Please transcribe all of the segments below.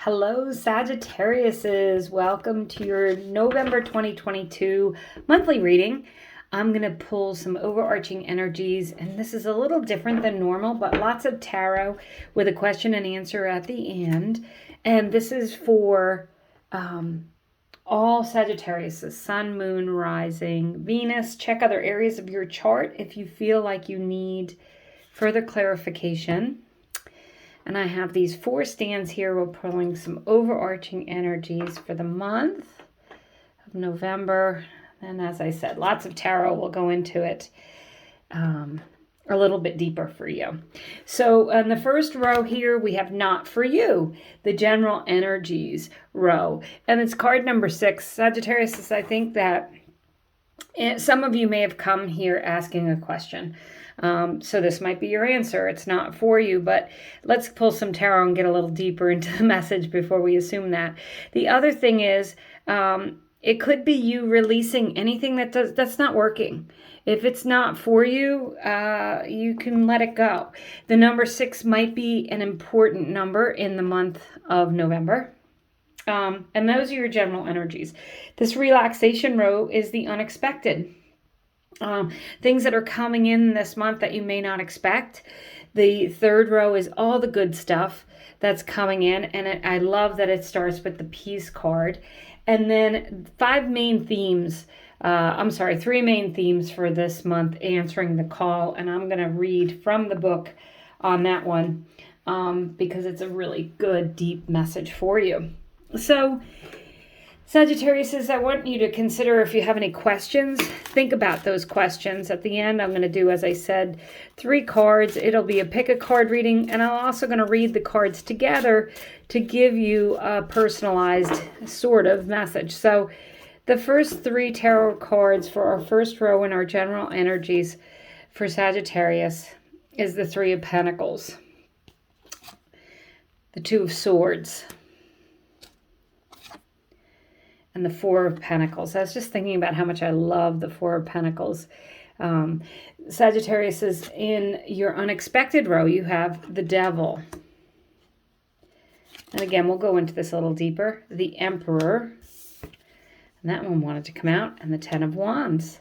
Hello, Sagittariuses. Welcome to your November 2022 monthly reading. I'm going to pull some overarching energies, and this is a little different than normal, but lots of tarot with a question and answer at the end. And this is for all Sagittariuses, Sun, Moon, Rising, Venus. Check other areas of your chart if you feel like you need further clarification. And I have these 4 stands here. We're pulling some overarching energies for the month of November. And as I said, lots of tarot. We'll go into it a little bit deeper for you. So in the first row here, we have Not For You, the general energies row. And it's card number 6. Sagittarius, I think that some of you may have come here asking a question. So this might be your answer. It's not for you, but let's pull some tarot and get a little deeper into the message before we assume that. The other thing is, it could be you releasing anything that's not working. If it's not for you, you can let it go. The number 6 might be an important number in the month of November. And those are your general energies. This relaxation row is the unexpected. Things that are coming in this month that you may not expect. The third row is all the good stuff that's coming in. And I love that it starts with the Peace card. And then 3 main themes for this month, answering the call. And I'm going to read from the book on that one because it's a really good, deep message for you. So Sagittarius, I want you to consider if you have any questions, think about those questions. At the end, I'm going to do, as I said, 3 cards. It'll be a pick a card reading, and I'm also going to read the cards together to give you a personalized sort of message. So the first 3 tarot cards for our first row in our general energies for Sagittarius is the 3 of Pentacles, the 2 of Swords, and the 4 of Pentacles. I was just thinking about how much I love the 4 of Pentacles. Sagittarius is in your unexpected row. You have the Devil. And again, we'll go into this a little deeper. The Emperor. And that one wanted to come out. And the 10 of Wands.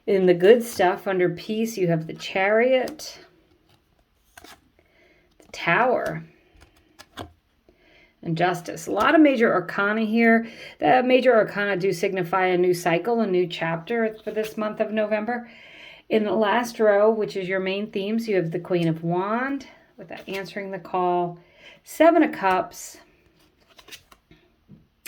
In the good stuff, under Peace, you have the Chariot. The Tower. And Justice. A lot of major arcana here. The major arcana do signify a new cycle, a new chapter for this month of November. In the last row, which is your main themes, you have the Queen of Wands, with that answering the call, 7 of Cups,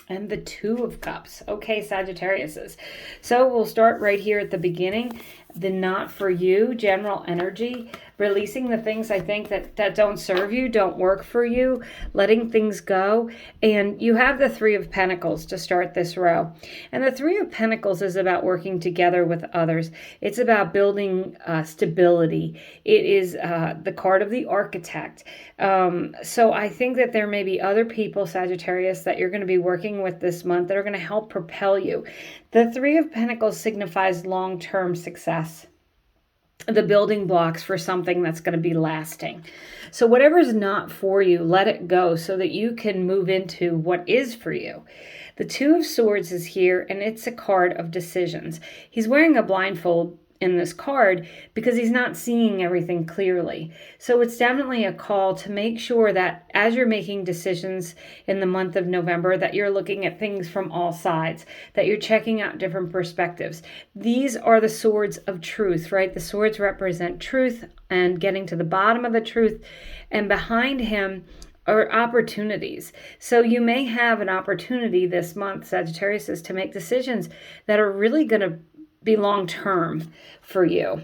and the 2 of Cups. Okay, Sagittariuses. So we'll start right here at the beginning. The Not For You, general energy, releasing the things I think that don't serve you, don't work for you, letting things go. And you have the 3 of Pentacles to start this row. And the 3 of Pentacles is about working together with others. It's about building stability. It is the card of the Architect. So I think that there may be other people, Sagittarius, that you're going to be working with this month that are going to help propel you. The 3 of Pentacles signifies long-term success, the building blocks for something that's going to be lasting. So whatever's not for you, let it go so that you can move into what is for you. The 2 of Swords is here, and it's a card of decisions. He's wearing a blindfold in this card because he's not seeing everything clearly. So it's definitely a call to make sure that as you're making decisions in the month of November, that you're looking at things from all sides, that you're checking out different perspectives. These are the swords of truth, right? The swords represent truth and getting to the bottom of the truth, and behind him are opportunities. So you may have an opportunity this month, Sagittarius, is to make decisions that are really going to be long-term for you.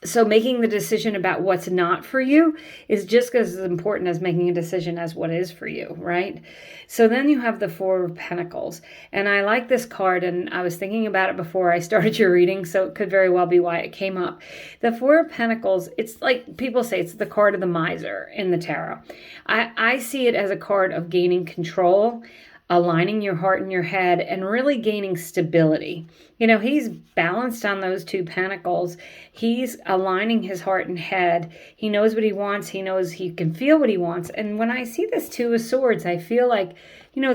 So making the decision about what's not for you is just as important as making a decision as what is for you, right? So then you have the 4 of Pentacles. And I like this card, and I was thinking about it before I started your reading, so it could very well be why it came up. The 4 of Pentacles, it's like people say it's the card of the miser in the tarot. I see it as a card of gaining control, aligning your heart and your head, and really gaining stability. He's balanced on those 2 pentacles. He's aligning his heart and head. He knows what he wants. He knows he can feel what he wants. And when I see this 2 of Swords, I feel like,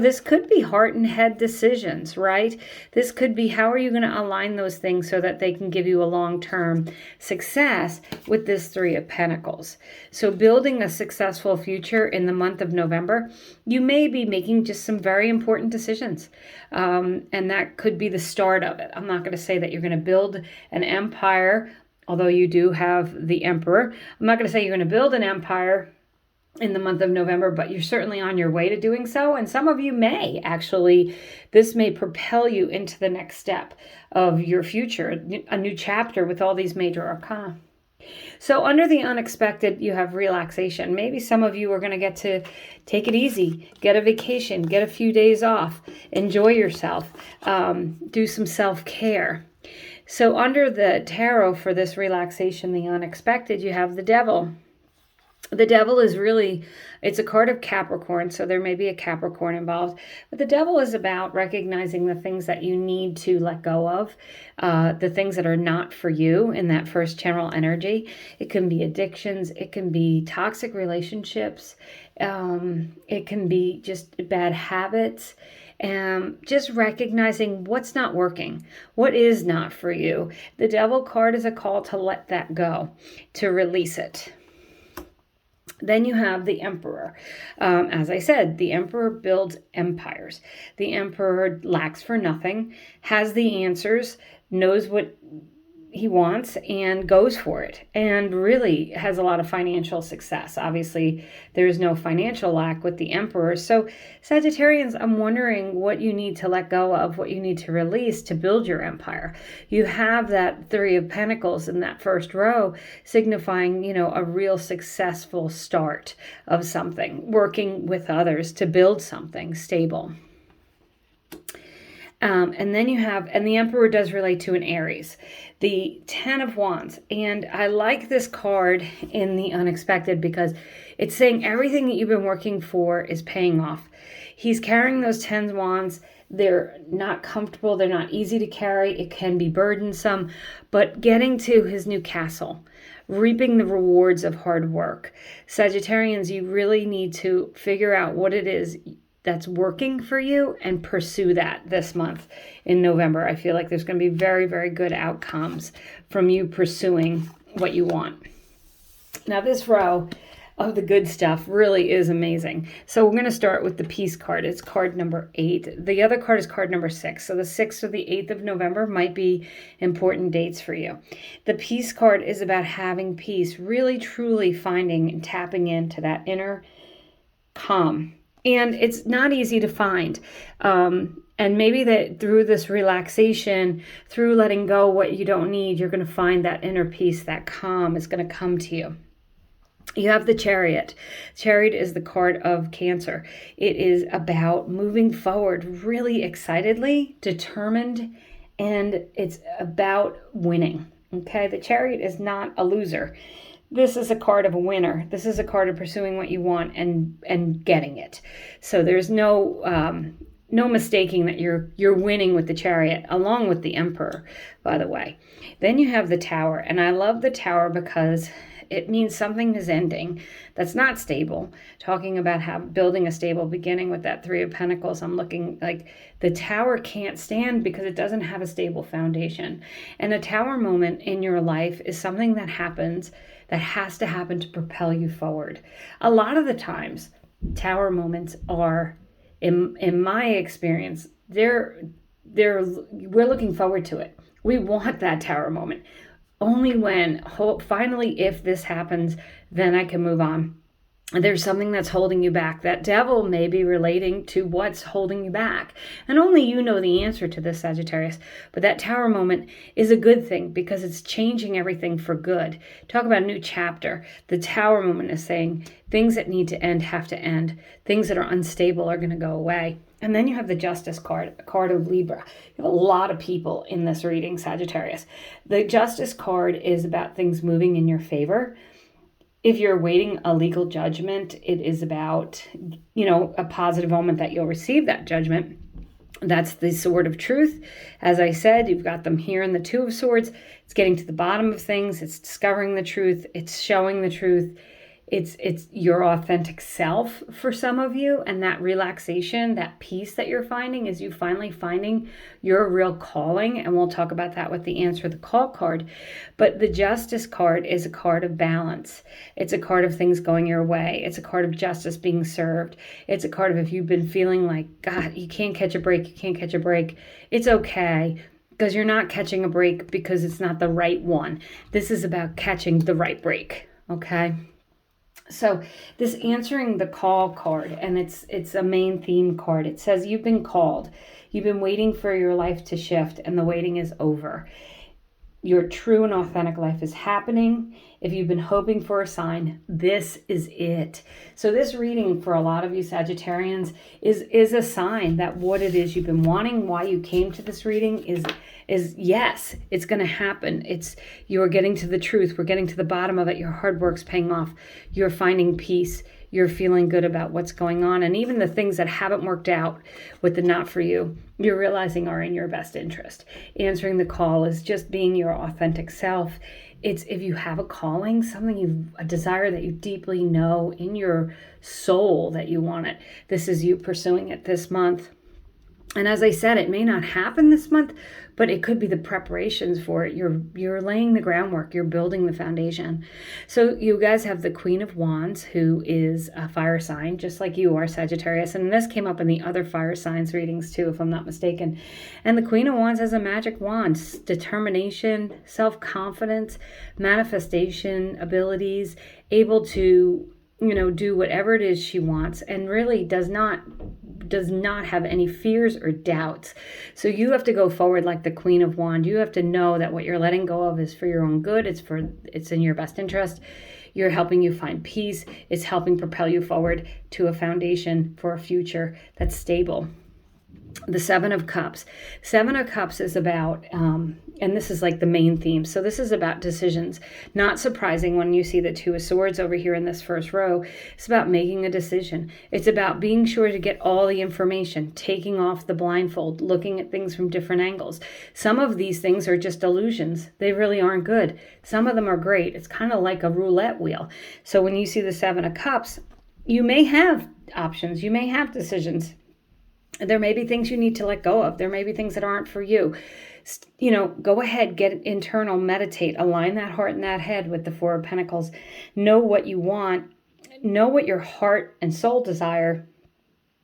this could be heart and head decisions, right? This could be, how are you going to align those things so that they can give you a long-term success with this 3 of Pentacles. So building a successful future in the month of November, you may be making just some very important decisions. And that could be the start of it. I'm not going to say that you're going to build an empire, although you do have the Emperor. I'm not going to say you're going to build an empire in the month of November, but you're certainly on your way to doing so. And some of you may actually, this may propel you into the next step of your future, a new chapter with all these major arcana. So under the unexpected, you have relaxation. Maybe some of you are going to get to take it easy, get a vacation, get a few days off, enjoy yourself, do some self-care. So under the tarot for this relaxation, the unexpected, you have the Devil. The Devil is really, it's a card of Capricorn, so there may be a Capricorn involved. But the Devil is about recognizing the things that you need to let go of, the things that are not for you in that first general energy. It can be addictions. It can be toxic relationships. It can be just bad habits. Just recognizing what's not working, what is not for you. The Devil card is a call to let that go, to release it. Then you have the Emperor. As I said, the Emperor builds empires. The Emperor lacks for nothing, has the answers, knows what he wants, and goes for it, and really has a lot of financial success. Obviously, there's no financial lack with the Emperor. So Sagittarians, I'm wondering what you need to let go of, what you need to release to build your empire. You have that 3 of Pentacles in that first row, signifying, a real successful start of something, working with others to build something stable. And then you have, and the Emperor does relate to an Aries, the 10 of Wands. And I like this card in the unexpected because it's saying everything that you've been working for is paying off. He's carrying those 10 of Wands. They're not comfortable. They're not easy to carry. It can be burdensome, but getting to his new castle, reaping the rewards of hard work. Sagittarians, you really need to figure out what it is that's working for you and pursue that this month in November. I feel like there's going to be very, very good outcomes from you pursuing what you want. Now, this row of the good stuff really is amazing. So we're going to start with the Peace card. It's card number 8. The other card is card number 6. So the 6th or the 8th of November might be important dates for you. The Peace card is about having peace, really, truly finding and tapping into that inner calm. And it's not easy to find. And maybe that through this relaxation, through letting go what you don't need, you're going to find that inner peace, that calm is going to come to you. You have the Chariot. Chariot is the card of Cancer. It is about moving forward really excitedly, determined, and it's about winning. Okay, the Chariot is not a loser. This is a card of a winner. This is a card of pursuing what you want and getting it. So there's no mistaking that you're winning with the Chariot, along with the Emperor, by the way. Then you have the Tower, and I love the Tower because it means something is ending that's not stable. Talking about building a stable beginning with that 3 of Pentacles, I'm looking like the Tower can't stand because it doesn't have a stable foundation. And a Tower moment in your life is something that happens, that has to happen to propel you forward. A lot of the times, Tower moments are, in my experience, we're looking forward to it. We want that Tower moment. Only when, finally, if this happens, then I can move on. There's something that's holding you back. That Devil may be relating to what's holding you back. And only you know the answer to this, Sagittarius. But that Tower moment is a good thing because it's changing everything for good. Talk about a new chapter. The Tower moment is saying things that need to end have to end. Things that are unstable are going to go away. And then you have the Justice card, a card of Libra. You have a lot of people in this reading, Sagittarius. The Justice card is about things moving in your favor. If you're awaiting a legal judgment, it is about, a positive moment that you'll receive that judgment. That's the sword of truth. As I said, you've got them here in the Two of Swords. It's getting to the bottom of things. It's discovering the truth. It's showing the truth. It's your authentic self for some of you, and that relaxation, that peace that you're finding is you finally finding your real calling, and we'll talk about that with the Answer the Call card. But the Justice card is a card of balance. It's a card of things going your way. It's a card of justice being served. It's a card of if you've been feeling like, God, you can't catch a break, you can't catch a break, it's okay. Because you're not catching a break because it's not the right one. This is about catching the right break, okay? So this Answering the Call card, and it's a main theme card. It says you've been called. You've been waiting for your life to shift, and the waiting is over. Your true and authentic life is happening. If you've been hoping for a sign, this is it. So this reading for a lot of you Sagittarians is a sign that what it is you've been wanting, why you came to this reading is yes, it's going to happen. You're getting to the truth. We're getting to the bottom of it. Your hard work's paying off. You're finding peace. You're feeling good about what's going on. And even the things that haven't worked out with the not for you, you're realizing are in your best interest. Answering the call is just being your authentic self. It's if you have a calling, a desire that you deeply know in your soul that you want it. This is you pursuing it this month. And as I said, it may not happen this month, but it could be the preparations for it. You're laying the groundwork. You're building the foundation. So you guys have the Queen of Wands, who is a fire sign, just like you are, Sagittarius. And this came up in the other fire signs readings too, if I'm not mistaken. And the Queen of Wands has a magic wand, determination, self-confidence, manifestation abilities, able to, do whatever it is she wants, and really does not have any fears or doubts. So you have to go forward like the Queen of Wands. You have to know that what you're letting go of is for your own good. It's in your best interest. You're helping you find peace. It's helping propel you forward to a foundation for a future that's stable. The Seven of Cups. Seven of Cups is about, and this is like the main theme. So this is about decisions. Not surprising when you see the Two of Swords over here in this first row. It's about making a decision. It's about being sure to get all the information, taking off the blindfold, looking at things from different angles. Some of these things are just illusions. They really aren't good. Some of them are great. It's kind of like a roulette wheel. So when you see the Seven of Cups, you may have options. You may have decisions. There may be things you need to let go of. There may be things that aren't for you. Go ahead, get internal, meditate, align that heart and that head with the Four of Pentacles. Know what you want. Know what your heart and soul desire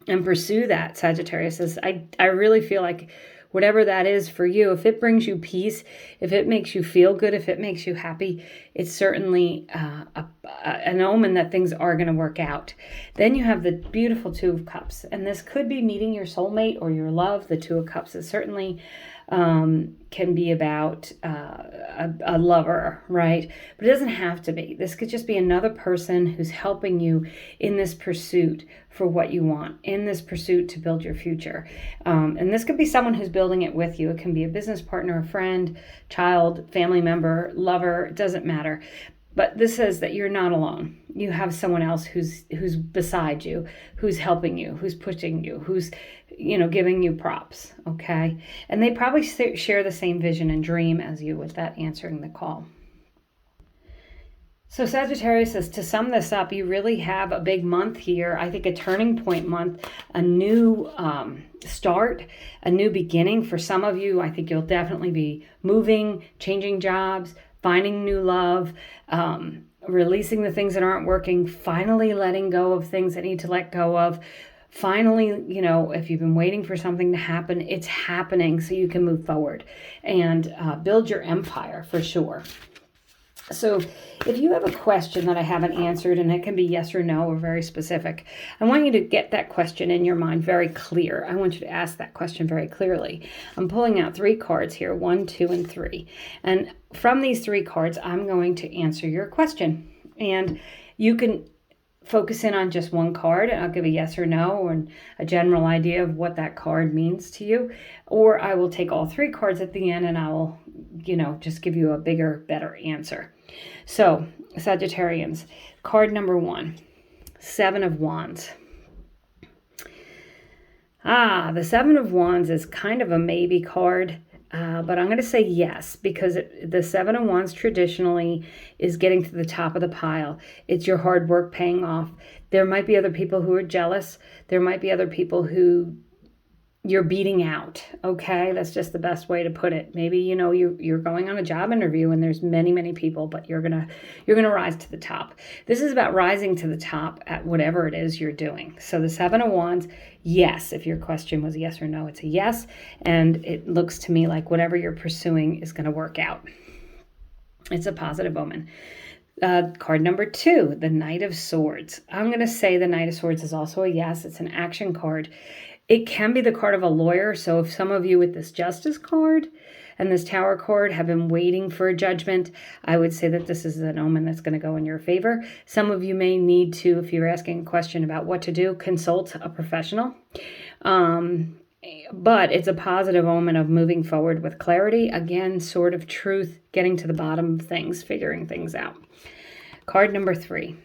and pursue that, Sagittarius. I really feel like whatever that is for you, if it brings you peace, if it makes you feel good, if it makes you happy, it's certainly an omen that things are going to work out. Then you have the beautiful Two of Cups, and this could be meeting your soulmate or your love. The Two of Cups is certainly can be about a lover, right? But it doesn't have to be. This could just be another person who's helping you in this pursuit for what you want, in this pursuit to build your future. And this could be someone who's building it with you. It can be a business partner, a friend, child, family member, lover, it doesn't matter. But this says that you're not alone. You have someone else who's beside you, who's helping you, who's pushing you, who's giving you props, okay? And they probably share the same vision and dream as you with that Answering the Call. So Sagittarius says, to sum this up, you really have a big month here. I think a turning point month, a new start, a new beginning. For some of you, I think you'll definitely be moving, changing jobs, finding new love, releasing the things that aren't working, finally letting go of things that need to let go of. Finally, if you've been waiting for something to happen, it's happening so you can move forward and build your empire for sure. So if you have a question that I haven't answered, and it can be yes or no or very specific, I want you to get that question in your mind very clear. I want you to ask that question very clearly. I'm pulling out 3 cards here, 1, 2, and 3. And from these 3 cards, I'm going to answer your question. And you can focus in on just one card, and I'll give a yes or no and a general idea of what that card means to you. Or I will take all 3 cards at the end, and I will, just give you a bigger, better answer. So, Sagittarians, card number 1, 7 of Wands. The Seven of Wands is kind of a maybe card. But I'm going to say yes, because the Seven of Wands traditionally is getting to the top of the pile. It's your hard work paying off. There might be other people who are jealous. There might be other people who you're beating out. Okay, that's just the best way to put it. Maybe you're going on a job interview and there's many people, but you're gonna rise to the top. This is about rising to the top at whatever it is you're doing. So the Seven of Wands, yes. If your question was yes or no, it's a yes, and it looks to me like whatever you're pursuing is going to work out. It's a positive omen. Card number 2, the Knight of Swords. I'm going to say the Knight of Swords is also a yes. It's an action card. It can be the card of a lawyer. So if some of you with this Justice card and this Tower card have been waiting for a judgment, I would say that this is an omen that's going to go in your favor. Some of you may need to, if you're asking a question about what to do, consult a professional. But it's a positive omen of moving forward with clarity. Again, sort of truth, getting to the bottom of things, figuring things out. Card number 3.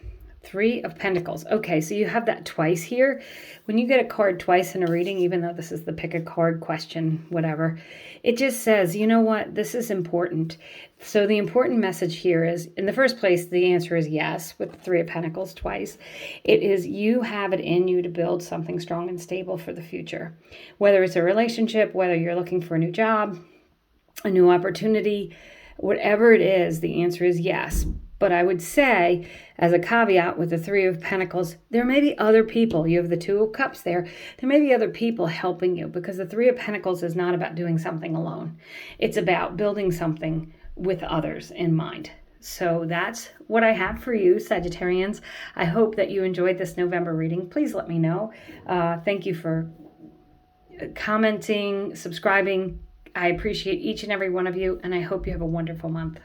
3 of Pentacles. Okay, so you have that twice here. When you get a card twice in a reading, even though this is the pick a card question, whatever, it just says, you know what, this is important. So the important message here is, in the first place, the answer is yes, with the 3 of Pentacles twice. It is you have it in you to build something strong and stable for the future. Whether it's a relationship, whether you're looking for a new job, a new opportunity, whatever it is, the answer is yes. But I would say, as a caveat with the 3 of Pentacles, there may be other people. You have the 2 of Cups there. There may be other people helping you, because the 3 of Pentacles is not about doing something alone. It's about building something with others in mind. So that's what I have for you, Sagittarians. I hope that you enjoyed this November reading. Please let me know. Thank you for commenting, subscribing. I appreciate each and every one of you, and I hope you have a wonderful month.